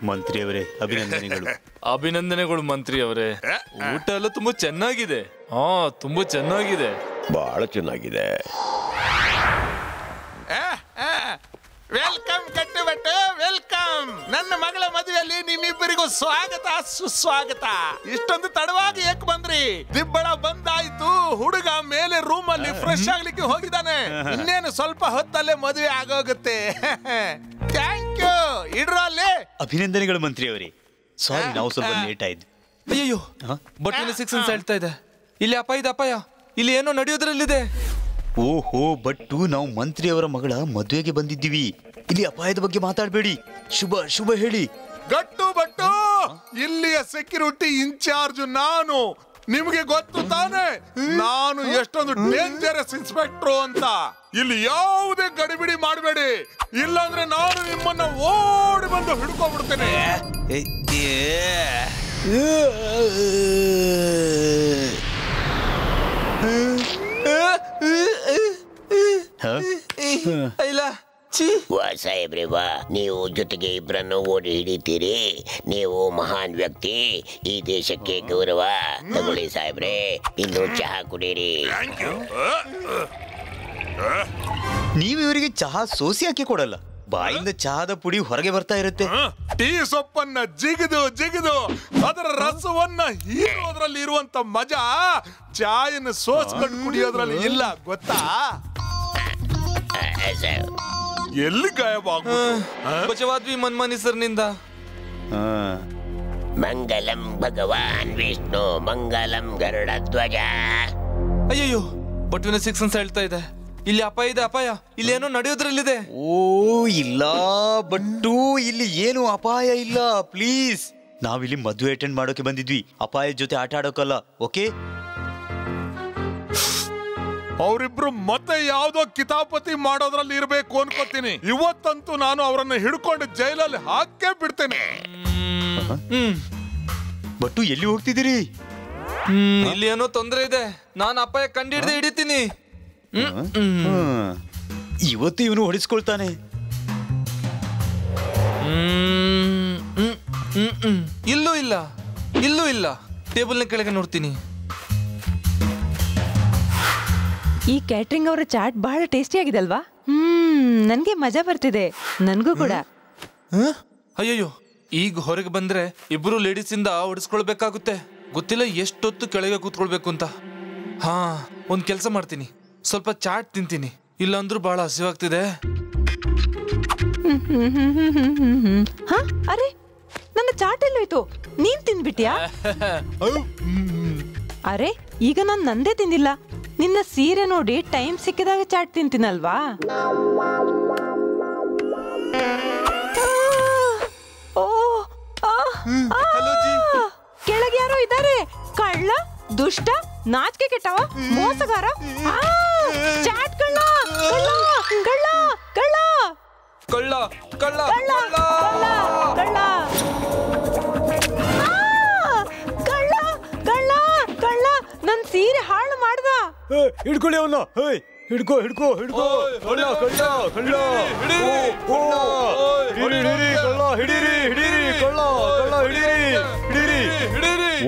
ಮಂತ್ರಿ ಅವರೇ ಅಭಿನಂದನೆಗಳು. ಅಭಿನಂದನೆಗಳು ಮಂತ್ರಿ ಅವರೇ. ಊಟ ಎಲ್ಲ ತುಂಬಾ ಚೆನ್ನಾಗಿದೆ. ತುಂಬಾ ಚೆನ್ನಾಗಿದೆ. ಬಹಳ ಚೆನ್ನಾಗಿದೆ. ವೆಲ್ಕಮ್ ಕಟ್ಟುಬಟ್ಟು, ವೆಲ್ಕಮ್. ನನ್ನ ಮಗಳ ಮದುವೆಯಲ್ಲಿ ನಿಮ್ಮಿಬ್ಬರಿಗೂ ಸ್ವಾಗತ ಸುಸ್ವಾಗತ. ಇಷ್ಟೊಂದು ತಡವಾಗಿ ಏಕೆ ಬಂದ್ರಿ? ದಿಬ್ಬಳ ಬಂದಾಯ್ತು. ಹುಡುಗ ಮೇಲೆ ರೂಮ್ ಅಲ್ಲಿ ಫ್ರೆಶ್ ಆಗ್ಲಿಕ್ಕೆ ಹೋಗಿದ್ದಾನೆ. ಇನ್ನೇನು ಸ್ವಲ್ಪ ಹೊತ್ತಲ್ಲೇ ಮದುವೆ ಆಗೋಗುತ್ತೆ. Thank you. ಇಡ್ರೋ ಅಲ್ಲಿ. ಅಭಿನಂದನೆಗಳು ಮಂತ್ರಿ ಅವರೇ. ಸಾರಿ, ನಾವು ಸ್ವಲ್ಪ ಲೇಟ್ ಆಯ್ತು. ಅಯ್ಯೋ, ಬಟ್ ಸಿಕ್ಸ್ ಹೇಳ್ತಾ ಇದೆ. ಇಲ್ಲಿ ಅಪಾಯ ಇಲ್ಲಿ ಏನೋ ನಡೆಯೋದ್ರಲ್ಲಿದೆ. ಓಹೋ, ಬಟ್ಟು ನಾವು ಮಂತ್ರಿ ಅವರ ಮಗಳ ಮದುವೆಗೆ ಬಂದಿದ್ದೀವಿ. ಇಲ್ಲಿ ಅಪಾಯದ ಬಗ್ಗೆ ಮಾತಾಡಬೇಡಿ. ಶುಭ ಹೇಳಿ. ಗಟ್ಟು ಬಟ್ಟು, ಇಲ್ಲಿಯ ಸೆಕ್ಯೂರಿಟಿ ಇನ್ಚಾರ್ಜ್ ನಾನು. ನಿಮಗೆ ಗೊತ್ತು ತಾನೆ ನಾನು ಎಷ್ಟೊಂದು ಡೇಂಜರಸ್ ಇನ್ಸ್ಪೆಕ್ಟರ್ ಅಂತ. ಇಲ್ಲಿ ಯಾವುದೇ ಗಡಿಬಿಡಿ ಮಾಡಬೇಡಿ, ಇಲ್ಲಾಂದ್ರೆ ನಾನು ನಿಮ್ಮನ್ನ ಓಡಿ ಬಂದು ಹಿಡ್ಕೊಂಡ್ಬಿಡ್ತೇನೆ. ವಾ ಸಾಹೇಬ್ರೆ ವಾ, ನೀವು ಜೊತೆಗೆ ಇಬ್ಬರನ್ನು ಓಡಿ ಹಿಡಿತೀರಿ. ನೀವು ಮಹಾನ್ ವ್ಯಕ್ತಿ, ಈ ದೇಶಕ್ಕೆ ಗೌರವ. ತಗೊಳ್ಳಿ ಸಾಹೇಬ್ರೆ, ಇನ್ನು ಚಹಾ ಕುಡೀರಿ. ನೀವು ಇವರಿಗೆ ಚಹಾ ಸೋಸಿ ಹಾಕಿ ಕೊಡಲ್ಲ. ಬಾಯಿಂದ ಚಹಾದ ಪುಡಿ ಹೊರಗೆ ಬರ್ತಾ ಇರುತ್ತೆ. ಟೀ ಸೊಪ್ಪನ್ನ ಜಿಗಿದು ಅದರ ರಸವನ್ನ ಹೀರೋದ್ರಲ್ಲಿ ಇರುವಂತ ಮಜಾ ಚಾಯನ್ನು ಸೋಸ್ಕೊಂಡು ಕುಡಿಯೋದ್ರಲ್ಲಿ ಇಲ್ಲ, ಗೊತ್ತಾ? ಎಲ್ಲಿ ಬಚವಾದ್ವಿ ಮನ್ಮಾನಿ ಸರ್ನಿಂದ. ಮಂಗಲಂ ಭಗವಾನ್ ವಿಷ್ಣು ಮಂಗಲಂ ಗರುಡ ಧ್ವಜ. ಅಯ್ಯಯ್ಯೋ, ಬಟ್ವಿನ ಸಿಕ್ಸ್ ಅಂತ ಹೇಳ್ತಾ ಇದೆ. ಇಲ್ಲಿ ಅಪಾಯ ಇಲ್ಲಿ ಏನೋ ನಡೆಯೋದ್ರಲ್ಲಿದೆ. ಓ ಇಲ್ಲ ಬಟ್ಟು, ಇಲ್ಲಿ ಏನು ಅಪಾಯ ಇಲ್ಲ. ಪ್ಲೀಸ್, ನಾವಿಲ್ಲಿ ಮದುವೆ ಅಟೆಂಡ್ ಮಾಡೋಕೆ ಬಂದಿದ್ವಿ, ಅಪಾಯದ ಜೊತೆ ಆಟ ಆಡೋಕಲ್ಲ. ಓಕೆ? ಅವರಿಬ್ರು ಮತ್ತೆ ಯಾವ್ದೋ ಕಿತಾಪತಿ ಮಾಡೋದ್ರಲ್ಲಿ ಇರ್ಬೇಕು ಅನ್ಕೋತೀನಿ. ಇವತ್ತಂತೂ ನಾನು ಅವರನ್ನು ಹಿಡ್ಕೊಂಡು ಜೈಲಲ್ಲಿ ಹಾಕೇ ಬಿಡ್ತೇನೆ. ಬಟ್ಟು, ಎಲ್ಲಿ ಹೋಗ್ತಿದ್ದೀರಿ? ಇಲ್ಲಿ ಏನೋ ತೊಂದರೆ ಇದೆ. ನಾನು ಅಪಾಯ ಕಂಡಿಡ್ದೆ ಹಿಡಿತೀನಿ. ಇವತ್ತು ಇವನು ಹೊಡಿಸ್ಕೊಳ್ತಾನೆ. ಇಲ್ಲೂ ಇಲ್ಲ. ಟೇಬಲ್ನ ಕೆಳಗೆ ನೋಡ್ತೀನಿ. ಈ ಕ್ಯಾಟ್ರಿಂಗ್ ಅವರ ಚಾಟ್ ಬಹಳ ಟೇಸ್ಟಿ ಆಗಿದೆ ಅಲ್ವಾ? ನನ್ಗೆ ಮಜಾ ಬರ್ತಿದೆ. ನನ್ಗೂ ಕೂಡ. ಅಯ್ಯಯ್ಯೋ, ಈಗ ಹೊರಗೆ ಬಂದ್ರೆ ಇಬ್ರು ಲೇಡೀಸ್ ಇಂದ ಹೊಡಿಸ್ಕೊಳ್ಬೇಕಾಗುತ್ತೆ. ಗೊತ್ತಿಲ್ಲ ಎಷ್ಟೊತ್ತು ಕೆಳಗೆ ಕೂತ್ಕೊಳ್ಬೇಕು ಅಂತ. ಒಂದ್ ಕೆಲ್ಸ ಮಾಡ್ತೀನಿ, ಸ್ವಲ್ಪ ಚಾಟ್ ತಿಂತೀನಿ. ಇಲ್ಲಾಂದ್ರೂ ಬಹಳ ಹಸಿವಾಗ್ತಿದೆ. ಅರೆ, ನನ್ನ ಚಾಟ್ ಎಲ್ಲೋಯ್ತು? ನೀನ್ ತಿಂದ್ಬಿಟ್ಯಾ? ಅರೆ, ಈಗ ನಾನ್ ನಂದೇ ತಿಂದಿಲ್ಲ. ನಿನ್ನ ಸೀರೆ ನೋಡಿ ಟೈಮ್ ಸಿಕ್ಕಿದಾಗ ಚಾಟ್ ತಿಂತೀನಲ್ವಾ? ಕೆಳಗೆ ಯಾರೋ ಇದ್ದಾರೆ. ಕಳ್ಳ, ದುಷ್ಟ, ನಾಚಿಕೆ ಕೆಟ್ಟವ, ಮೋಸಗಾರ, ಚಾಟ್ ಕಳ್ಳ. ನನ್ ಸೀರೆ ಹಾಳು ಮಾಡ್ದ. ಹಿಡ್ಕೊಳ್ಳಿ ಅವನ್ನ. ಹಿಡ್ಕೋ.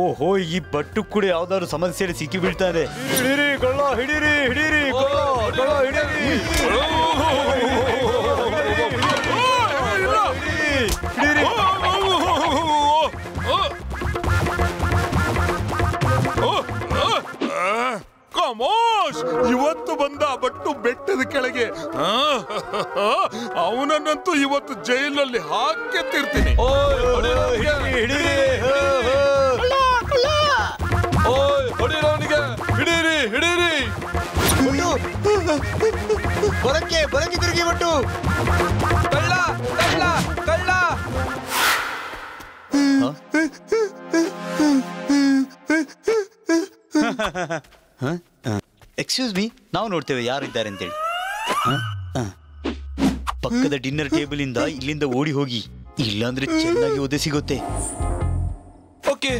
ಓಹೋ, ಈ ಬಟ್ಟು ಕೂಡ ಯಾವ್ದಾದ್ರು ಸಮಸ್ಯೆಯಲ್ಲಿ ಸಿಕ್ಕಿ ಬೀಳ್ತಾರೆ. ಹಿಡೀರಿ. ಇವತ್ತು ಬಂದ ಬಟ್ಟು ಬೆಟ್ಟದ ಕೆಳಗೆ. ಅವನನ್ನಂತೂ ಇವತ್ತು ಜೈಲಲ್ಲಿ ಹಾಕಿ ತಿರ್ತೀನಿ. ಹಿಡೀರಿ. ಬರಕ್ಕೆ ತಿರುಗಿ ಬಟ್ಟು. ಕಳ್ಳ. ಎಕ್ಸ್ಕ್ಯೂಸ್ ಮೀ, ನಾವು ನೋಡ್ತೇವೆ ಯಾರಿದ್ದಾರೆ ಅಂತೇಳಿ. ಪಕ್ಕದ ಡಿನ್ನರ್ ಟೇಬಲ್ ಇಂದ ಇಲ್ಲಿಂದ ಓಡಿ ಹೋಗಿ, ಇಲ್ಲಾಂದ್ರೆ ಚೆನ್ನಾಗಿ ಒದೆ ಸಿಗುತ್ತೆ. ಓಕೆ.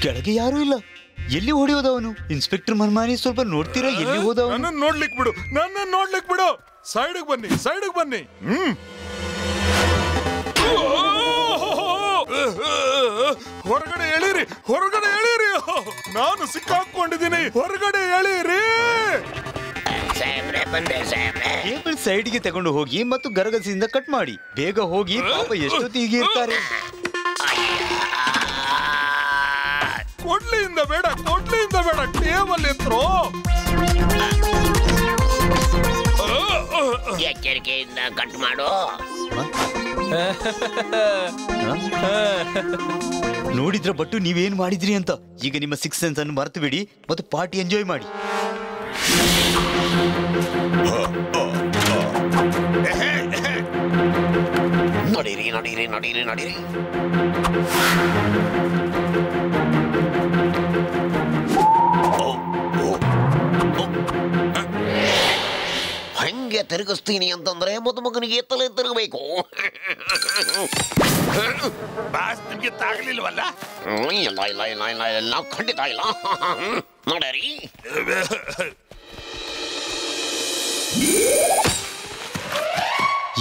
ಕೆಳಗೆ ಯಾರು ಇಲ್ಲ. ಎಲ್ಲಿ ಹೊಡೆಯೋದ ಅವನು? ಇನ್ಸ್ಪೆಕ್ಟರ್ ಮನ್ಮಾನಿ, ಸ್ವಲ್ಪ ನೋಡ್ತೀರಾ ಎಲ್ಲಿ ಹೋದ? ನನ್ನ ನೋಡ್ಲಿಕ್ ಬಿಡು. ಸೈಡ್ಗೆ ಬನ್ನಿ. ಹೊರಗಡೆ ಎಳೀರಿ. ನಾನು ಸಿಕ್ಕಾಕೊಂಡಿದ್ದೀನಿ. ಹೊರಗಡೆ ಎಳೀರಿ. ಟೇಬಲ್ ಸೈಡ್ಗೆ ತಗೊಂಡು ಹೋಗಿ ಮತ್ತು ಗರಗಸಿಯಿಂದ ಕಟ್ ಮಾಡಿ. ಬೇಗ ಹೋಗಿ, ಪಾಪ ಎಷ್ಟೊತ್ತಿಗೆ ಇರ್ತಾರೆ. ಕೊಡ್ಲಿಯಿಂದ ಬೇಡ. ಟೇಬಲ್ ಎತ್ತರೋ. ಎಚ್ಚರಿಕೆಯಿಂದ ಕಟ್ ಮಾಡು. ನೋಡಿದ್ರ ಬಟ್ಟು ನೀವೇನ್ ಮಾಡಿದ್ರಿ ಅಂತ. ಈಗ ನಿಮ್ಮ 6th ಸೆನ್ಸ್ ಅನ್ನು ಮರೆತು ಬಿಡಿ ಮತ್ತು ಪಾರ್ಟಿ ಎಂಜಾಯ್ ಮಾಡಿ. ನಡೀರಿ. ಹೆಂಗೆ ತಿರುಗಿಸ್ತೀನಿ ಅಂತಂದ್ರೆ ಮದುಮಗನಿಗೆ ತಲೆ ತಿರುಗಬೇಕು. ನಿಮ್ಗೆ ತಾಗಲಿಲ್ವಲ್ಲ? ಇಲ್ಲ, ಖಂಡಿತ ಇಲ್ಲ. ನೋಡರಿ,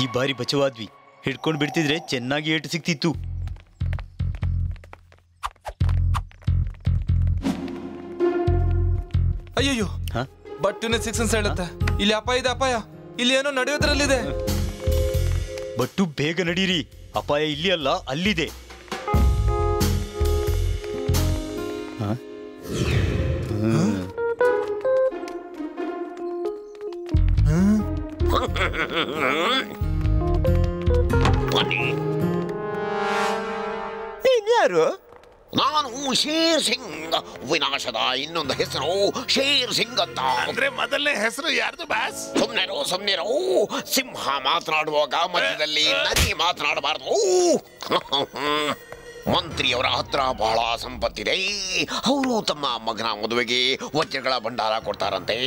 ಈ ಬಾರಿ ಬಚವಾದ್ವಿ. ಹಿಡ್ಕೊಂಡು ಬಿಡ್ತಿದ್ರೆ ಚೆನ್ನಾಗಿ ಏಟು ಸಿಕ್ತಿತ್ತು. ಅಯ್ಯಯ್ಯೋ, ಬಟ್ಟುನೇ 6th ಸೆನ್ಸ್ ಹೇಳುತ್ತೆ. ಇಲ್ಲಿ ಅಪಾಯ. ಇಲ್ಲಿ ಏನೋ ನಡೆಯೋದ್ರಲ್ಲಿದೆ. ಬಟ್ಟು ಬೇಗ ನಡೀರಿ. ಅಪಾಯ ಇಲ್ಲಿ ಅಲ್ಲ, ಅಲ್ಲಿದೆ. ಇನ್ಯಾರು? ನಾನು ಶೇರ್ ಸಿಂಗ್. ವಿನಾಶದ ಇನ್ನೊಂದು ಹೆಸರು ಶೇರ್ ಸಿಂಗ್ ಅಂತ. ಅಂದ್ರೆ ಮೊದಲನೇ ಹೆಸರು ಯಾರ್ದು ಬಾಸ್? ಸುಮ್ನಿರು. ಸಿಂಹ ಮಾತನಾಡುವಾಗ ಮಧ್ಯದಲ್ಲಿ ನದಿ ಮಾತನಾಡಬಾರದು. ಮಂತ್ರಿಯವರ ಹತ್ರ ಬಹಳ ಸಂಪತ್ತಿದೆ. ಅವರು ತಮ್ಮ ಮಗನ ಮದುವೆಗೆ ವಜ್ರಗಳ ಭಂಡಾರ ಕೊಡ್ತಾರಂತೆ.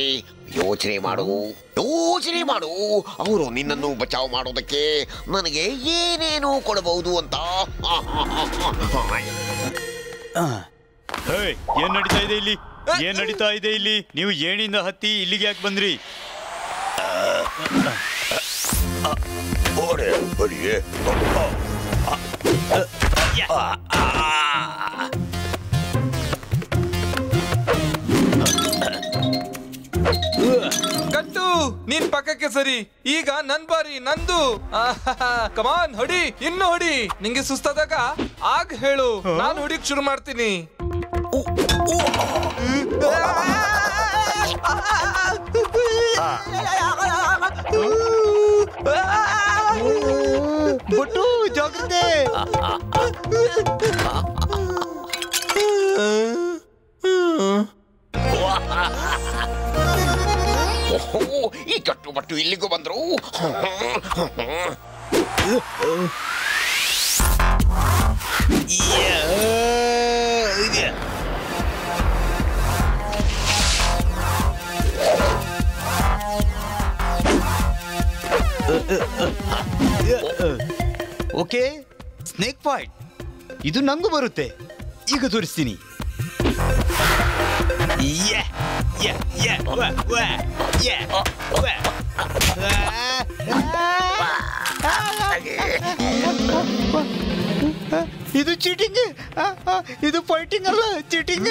ಯೋಚನೆ ಮಾಡು. ಅವರು ನಿನ್ನನ್ನು ಬಚಾವ್ ಮಾಡೋದಕ್ಕೆ ನನಗೆ ಏನೇನು ಕೊಡಬಹುದು ಅಂತ. ಏನ್ ನಡೀತಾ ಇದೆ ಇಲ್ಲಿ? ನೀವು ಏಣಿಂದ ಹತ್ತಿ ಇಲ್ಲಿಗೆ ಯಾಕೆ ಬಂದ್ರಿ? ಕಟ್ಟು, ನೀನ್ ಪಕ್ಕಕ್ಕೆ ಸರಿ. ಈಗ ನನ್ ಬಾರಿ, ನಂದು. ಕಮಾನ್, ಹೊಡಿ, ಇನ್ನು ಹೊಡಿ. ನಿಂಗೆ ಸುಸ್ತಾದಾಗ ಆಗ ಹೇಳು, ನಾನು ಹೊಡಿಕ್ ಶುರು ಮಾಡ್ತೀನಿ. ಬಟ್ಟು ಜಾಗ್ರತೆ. ಈ ಕಟ್ಟುಬಟ್ಟು ಇಲ್ಲಿಗೂ ಬಂದ್ರು. Okay, snake fight. ಇದು ನಂಗೂ ಬರುತ್ತೆ. ಈಗ ತೋರಿಸ್ತೀನಿ. ಇದು ಚೀಟಿಂಗ್. ಇದು ಫೈಟಿಂಗ್ ಅಲ್ಲ, ಚೀಟಿಂಗ್.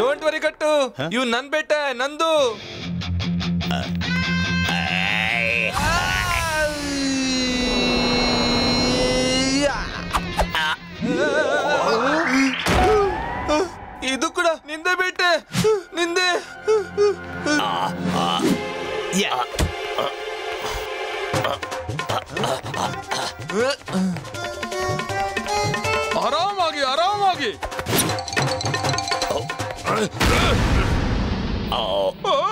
ಡೋಂಟ್ ವರಿ ಕಟ್ಟು, ಇವ್ ನನ್ ಬೇಟೆ, ನಂದು. ಇದು ಕೂಡ ನಿಂದೆ ಬೇಟೆ, ನಿಂದೆ. ಆರಾಮಾಗಿ. ಓ